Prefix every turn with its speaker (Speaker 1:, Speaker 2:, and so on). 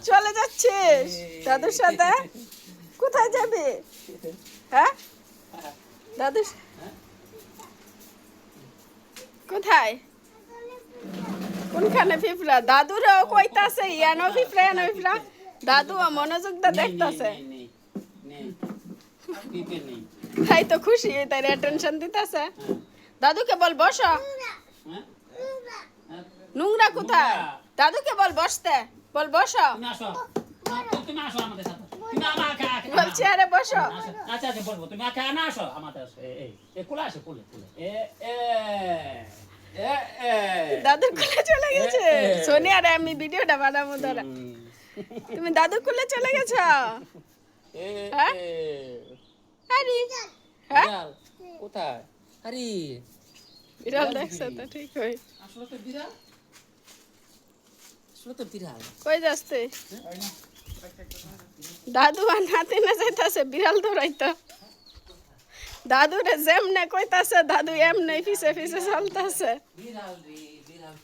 Speaker 1: চলে যাচ্ছিস দাদুর সাথে? কোথায় যাবি? হ্যাঁ দাদু কোথায়? কোনখানে পিঁপড়া? দাদুরাও কইতাছে ইয়ানো পিঁপড়া ইয়ানো পিঁপড়া। দাদুও মনোযোগ দা দেখতাছে। তাই তো খুশি, তাই টেনশন দিতেছে। দাদুকে বল বসো। নোংরা কোথায়? দাদুকে বল বসতে, বল বসো। বল চেয়ারে বসো।
Speaker 2: আচ্ছা আচ্ছা বলবো, তুমি আগে না আসো আমাদের আসো। এই কোলে আসো, কোলে কোলে।
Speaker 1: দাদুর কোলে চলে গেছে। সোনিয়া রে আমি ভিডিওটা বানাবো দাঁড়া। তুমি দাদুর কোলে চলে গেছো? হ্যাঁ আরে হ্যাঁ
Speaker 2: কোথায়? আরে
Speaker 1: বিড়াল দেখছো তো ঠিক হই।
Speaker 2: আসলে তো বিড়াল, আসলে তো বিড়াল।
Speaker 1: কই যাচ্ছে? দাদু আর নাতি না যাইতাছে বিড়াল ধরাইতো। দাদু রে যেমনে কইতাছে দাদু এমনি পিছে পিছে চলতাছে।
Speaker 2: বিড়াল রে বিড়াল।